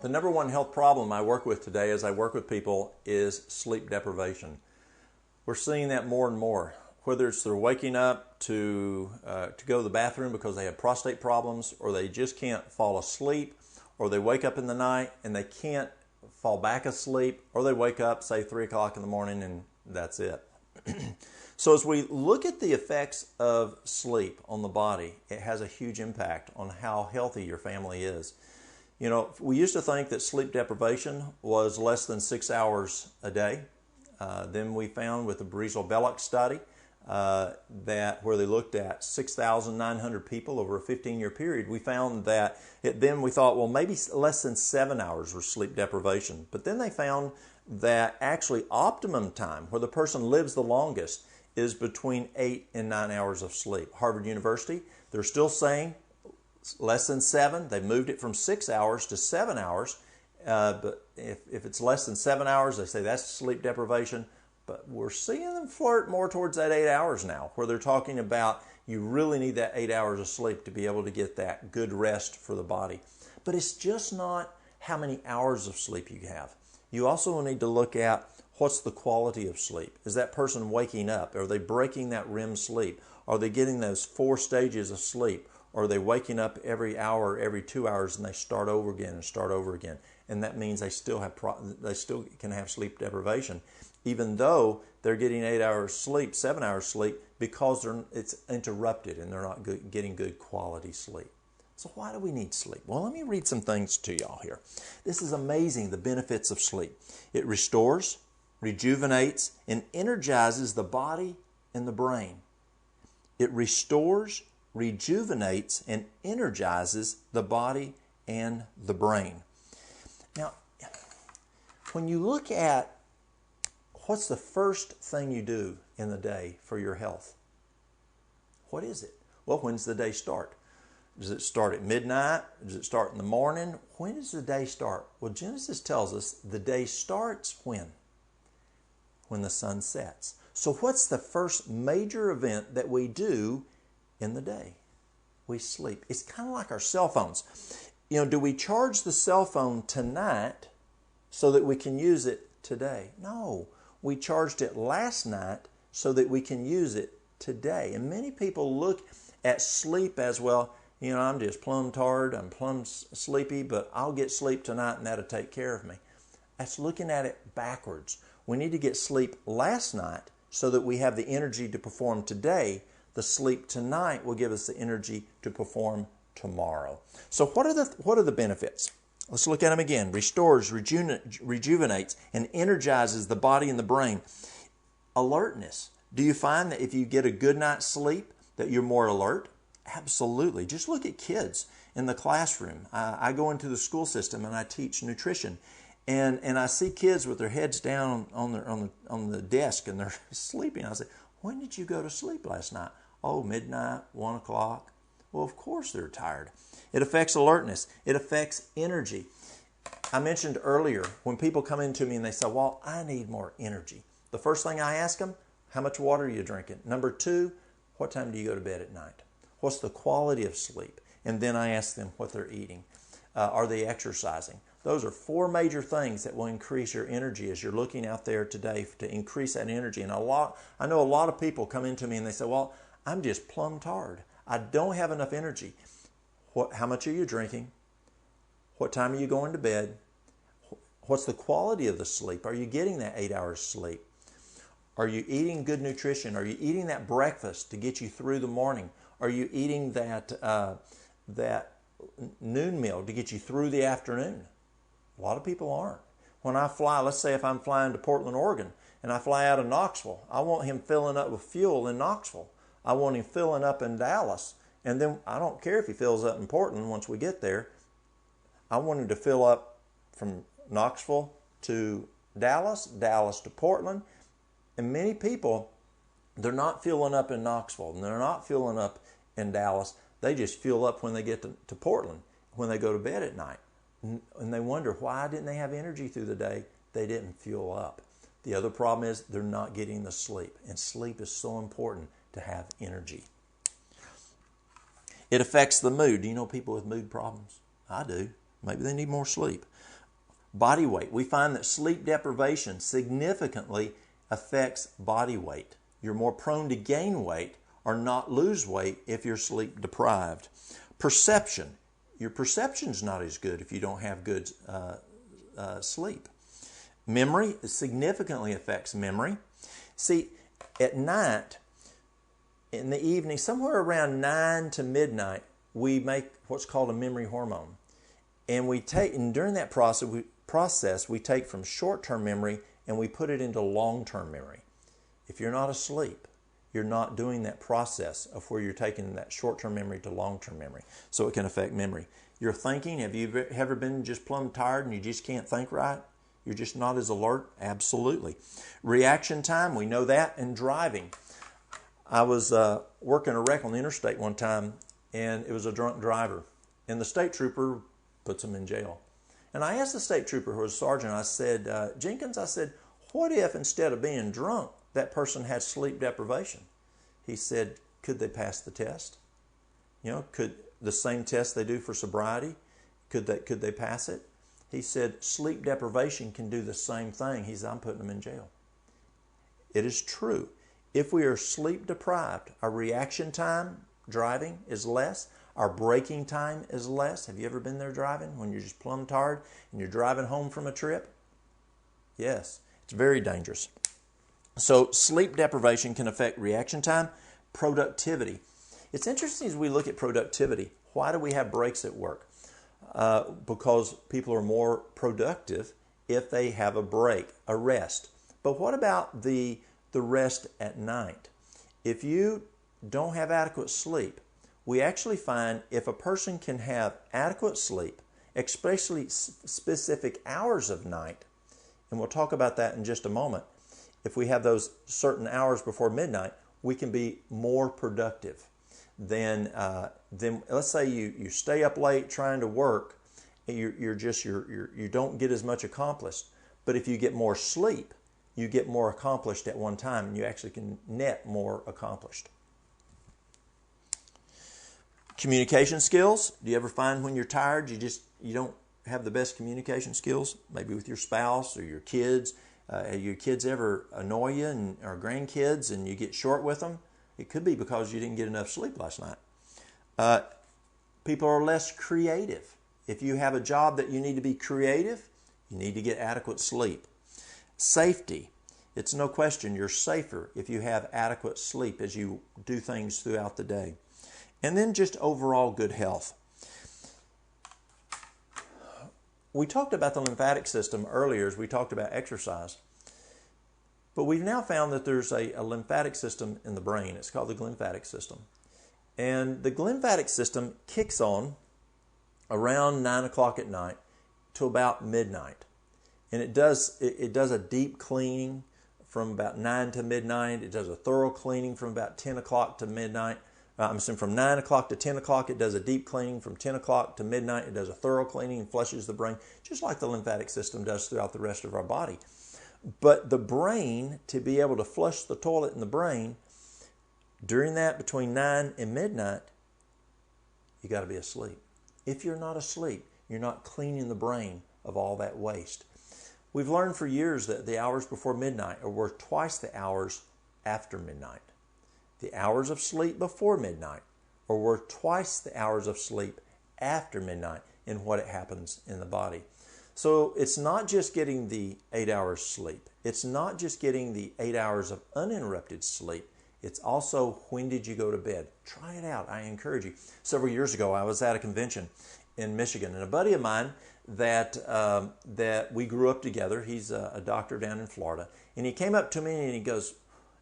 The number one health problem I work with today as I work with people is sleep deprivation. We're seeing that more and more, whether it's they're waking up to go to the bathroom because they have prostate problems, or they just can't fall asleep, or they wake up in the night and they can't fall back asleep, or they wake up, say, 3 o'clock in the morning and that's it. So as we look at the effects of sleep on the body, it has a huge impact on how healthy your family is. You know, we used to think that sleep deprivation was less than 6 hours a day. Then we found with the Belloc study that where they looked at 6,900 people over a 15-year period, we found that then we thought, well, maybe less than 7 hours was sleep deprivation. But then they found that actually optimum time, where the person lives the longest, is between 8 and 9 hours of sleep. Harvard University, they're still saying less than 7. They've moved it from 6 hours to 7 hours. But if it's less than 7 hours, they say that's sleep deprivation. But we're seeing them flirt more towards that 8 hours now, where they're talking about you really need that 8 hours of sleep to be able to get that good rest for the body. But it's just not how many hours of sleep you have. You also need to look at what's the quality of sleep. Is that person waking up? Are they breaking that REM sleep? Are they getting those 4 stages of sleep? Or are they waking up every hour, every 2 hours, and they start over again and start over again? And that means they still can have sleep deprivation, even though they're getting 8 hours sleep, 7 hours sleep, because it's interrupted and they're not getting good quality sleep. So why do we need sleep? Well, let me read some things to y'all here. This is amazing, the benefits of sleep. It restores, rejuvenates, and energizes the body and the brain. It restores, rejuvenates, and energizes the body and the brain. Now, when you look at what's the first thing you do in the day for your health, what is it? Well, when does the day start? Does it start at midnight? Does it start in the morning? When does the day start? Well, Genesis tells us the day starts when? When the sun sets. So what's the first major event that we do in the day? We sleep. It's kind of like our cell phones. You know, do we charge the cell phone tonight so that we can use it today? No. We charged it last night so that we can use it today. And many people look at sleep as, well, you know, I'm just plumb tired, I'm plumb sleepy, but I'll get sleep tonight and that'll take care of me. That's looking at it backwards. We need to get sleep last night so that we have the energy to perform today. The sleep tonight will give us the energy to perform tomorrow. So what are the benefits? Let's look at them again. Restores, rejuvenates, and energizes the body and the brain. Alertness. Do you find that if you get a good night's sleep that you're more alert? Absolutely. Just look at kids in the classroom. I go into the school system and I teach nutrition. And I see kids with their heads down on the desk and they're sleeping. I say, when did you go to sleep last night? Oh, midnight, 1 o'clock. Well, of course they're tired. It affects alertness. It affects energy. I mentioned earlier when people come into me and they say, well, I need more energy. The first thing I ask them, how much water are you drinking? Number 2, what time do you go to bed at night? What's the quality of sleep? And then I ask them what they're eating. Are they exercising? Those are 4 major things that will increase your energy as you're looking out there today to increase that energy. And I know a lot of people come into me and they say, well, I'm just plumb tired. I don't have enough energy. How much are you drinking? What time are you going to bed? What's the quality of the sleep? Are you getting that 8 hours sleep? Are you eating good nutrition? Are you eating that breakfast to get you through the morning? Are you eating that noon meal to get you through the afternoon? A lot of people aren't. When I fly, let's say if I'm flying to Portland, Oregon, and I fly out of Knoxville, I want him filling up with fuel in Knoxville. I want him filling up in Dallas. And then I don't care if he fills up in Portland once we get there. I want him to fill up from Knoxville to Dallas, Dallas to Portland. And many people, they're not filling up in Knoxville and they're not filling up in Dallas. They just fill up when they get to Portland, when they go to bed at night. And they wonder, why didn't they have energy through the day? They didn't fuel up. The other problem is they're not getting the sleep. And sleep is so important to have energy. It affects the mood. Do you know people with mood problems? I do. Maybe they need more sleep. Body weight. We find that sleep deprivation significantly affects body weight. You're more prone to gain weight or not lose weight if you're sleep deprived. Perception. Your perception's not as good if you don't have good sleep. Memory significantly affects memory. See, at night, in the evening, somewhere around 9 to midnight, we make what's called a memory hormone. And during that process, we take from short-term memory and we put it into long-term memory. If you're not asleep, you're not doing that process of where you're taking that short-term memory to long-term memory. So it can affect memory. Your thinking, have you ever been just plumb tired and you just can't think right? You're just not as alert? Absolutely. Reaction time, we know that, and driving. I was working a wreck on the interstate one time, and it was a drunk driver. And the state trooper puts him in jail. And I asked the state trooper, who was a sergeant, I said, Jenkins, I said, what if instead of being drunk, that person had sleep deprivation? He said, could they pass the test? Could the same test they do for sobriety, could they pass it? He said, sleep deprivation can do the same thing. He said, I'm putting them in jail. It is true. If we are sleep deprived, our reaction time driving is less. Our braking time is less. Have you ever been there driving when you're just plumb tired and you're driving home from a trip? Yes, it's very dangerous. So sleep deprivation can affect reaction time, productivity. It's interesting as we look at productivity. Why do we have breaks at work? Because people are more productive if they have a break, a rest. But what about the rest at night? If you don't have adequate sleep, we actually find if a person can have adequate sleep, especially specific hours of night, and we'll talk about that in just a moment, if we have those certain hours before midnight, we can be more productive. Then let's say you stay up late trying to work, and you don't get as much accomplished. But if you get more sleep, you get more accomplished at one time, and you actually can net more accomplished. Communication skills. Do you ever find when you're tired, you don't have the best communication skills? Maybe with your spouse or your kids. Your kids ever annoy you or grandkids and you get short with them? It could be because you didn't get enough sleep last night. People are less creative. If you have a job that you need to be creative, you need to get adequate sleep. Safety. It's no question you're safer if you have adequate sleep as you do things throughout the day. And then just overall good health. We talked about the lymphatic system earlier as we talked about exercise. But we've now found that there's a lymphatic system in the brain. It's called the glymphatic system. And the glymphatic system kicks on around 9 o'clock at night to about midnight. And it does a deep cleaning from about 9 to midnight. It does a thorough cleaning from about 10 o'clock to midnight. From 9 o'clock to 10 o'clock, it does a deep cleaning. From 10 o'clock to midnight, it does a thorough cleaning and flushes the brain, just like the lymphatic system does throughout the rest of our body. But the brain, to be able to flush the toilet in the brain, during that between 9 and midnight, you got to be asleep. If you're not asleep, you're not cleaning the brain of all that waste. We've learned for years that the hours before midnight are worth twice the hours after midnight. The hours of sleep before midnight are worth twice the hours of sleep after midnight in what it happens in the body. So it's not just getting the 8 hours sleep. It's not just getting the 8 hours of uninterrupted sleep. It's also when did you go to bed? Try it out. I encourage you. Several years ago, I was at a convention in Michigan, and a buddy of mine that we grew up together, he's a doctor down in Florida, and he came up to me and he goes,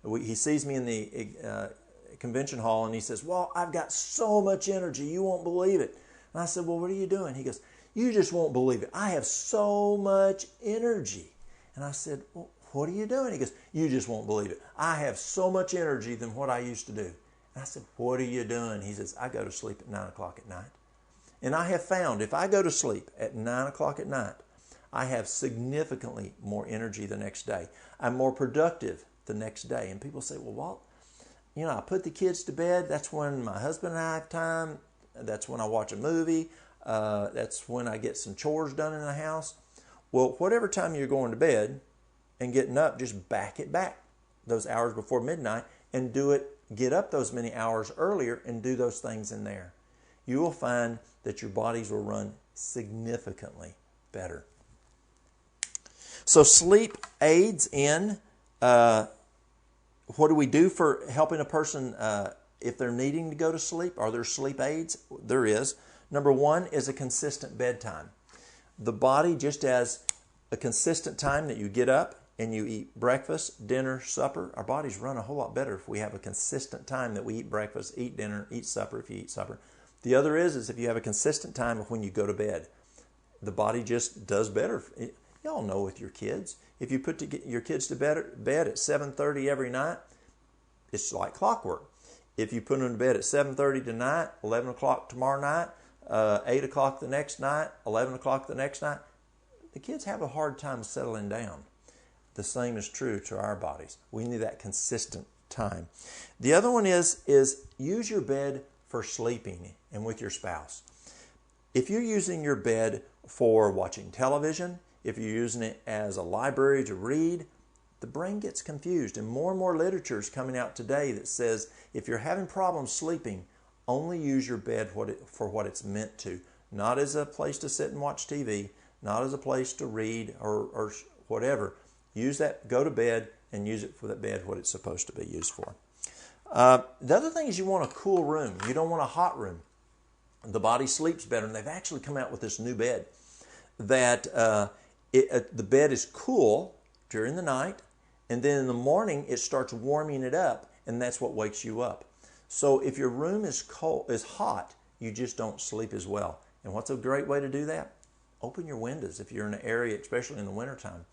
he sees me in the convention hall and he says, well, I've got so much energy, you won't believe it. And I said, well, what are you doing? He goes, you just won't believe it. I have so much energy. And I said, well, what are you doing? He goes, you just won't believe it. I have so much energy than what I used to do. And I said, what are you doing? He says, I go to sleep at 9 o'clock at night. And I have found if I go to sleep at 9 o'clock at night, I have significantly more energy the next day. I'm more productive the next day. And people say, well, Walt, I put the kids to bed. That's when my husband and I have time. That's when I watch a movie. That's when I get some chores done in the house. Well, whatever time you're going to bed and getting up, just back it back those hours before midnight and do it. Get up those many hours earlier and do those things in there. You will find that your bodies will run significantly better. So sleep aids in, what do we do for helping a person if they're needing to go to sleep? Are there sleep aids? There is. Number one is a consistent bedtime. The body just has a consistent time that you get up and you eat breakfast, dinner, supper. Our bodies run a whole lot better if we have a consistent time that we eat breakfast, eat dinner, eat supper if you eat supper. The other is if you have a consistent time of when you go to bed. The body just does better. Y'all know with your kids. If you put your kids to bed at 7:30 every night, it's like clockwork. If you put them to bed at 7:30 tonight, 11 o'clock tomorrow night, 8 o'clock the next night, 11 o'clock the next night, the kids have a hard time settling down. The same is true to our bodies. We need that consistent time. The other one is use your bed for sleeping and with your spouse. If you're using your bed for watching television, if you're using it as a library to read, the brain gets confused. And more literature is coming out today that says if you're having problems sleeping, only use your bed for what it's meant to. Not as a place to sit and watch TV, not as a place to read or whatever. Use that, go to bed and use it for that bed what it's supposed to be used for. The other thing is you want a cool room. You don't want a hot room. The body sleeps better, and they've actually come out with this new bed that the bed is cool during the night, and then in the morning it starts warming it up, and that's what wakes you up. So if your room is hot, you just don't sleep as well. And what's a great way to do that? Open your windows if you're in an area, especially in the wintertime.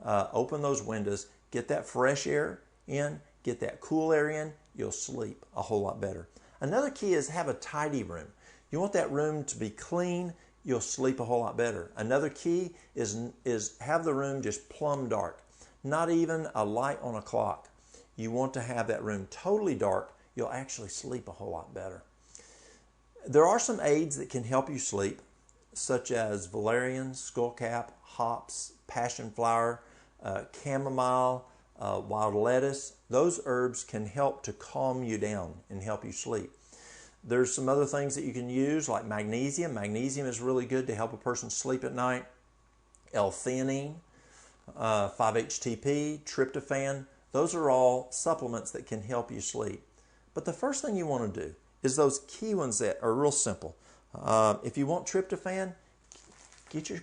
Open those windows, get that fresh air in, get that cool air in, you'll sleep a whole lot better. Another key is have a tidy room. You want that room to be clean, you'll sleep a whole lot better. Another key is have the room just plumb dark, not even a light on a clock. You want to have that room totally dark, you'll actually sleep a whole lot better. There are some aids that can help you sleep, such as valerian, skullcap, hops, passion flower, chamomile, wild lettuce. Those herbs can help to calm you down and help you sleep. There's some other things that you can use like magnesium. Magnesium is really good to help a person sleep at night. L-theanine, 5-HTP, tryptophan. Those are all supplements that can help you sleep. But the first thing you want to do is those key ones that are real simple. If you want tryptophan, get your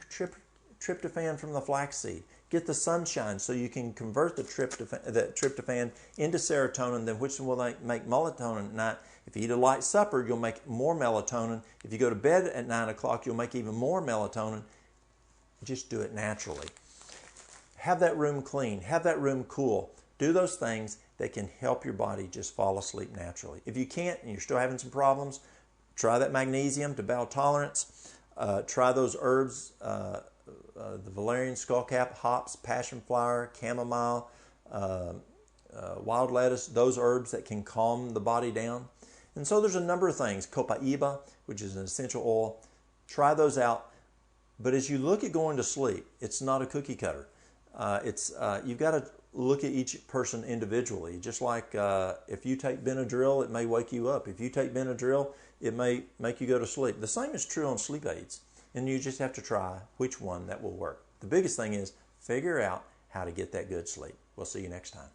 tryptophan from the flaxseed. Get the sunshine so you can convert the tryptophan into serotonin, then which will make melatonin at night. If you eat a light supper, you'll make more melatonin. If you go to bed at 9 o'clock, you'll make even more melatonin. Just do it naturally. Have that room clean. Have that room cool. Do those things that can help your body just fall asleep naturally. If you can't and you're still having some problems, try that magnesium to bowel tolerance. Try those herbs, the valerian, skullcap, hops, passion flower, chamomile, wild lettuce, those herbs that can calm the body down. And so there's a number of things. Copaiba, which is an essential oil. Try those out. But as you look at going to sleep, it's not a cookie cutter. You've got to look at each person individually. Just like if you take Benadryl, it may wake you up. If you take Benadryl, it may make you go to sleep. The same is true on sleep aids. And you just have to try which one that will work. The biggest thing is figure out how to get that good sleep. We'll see you next time.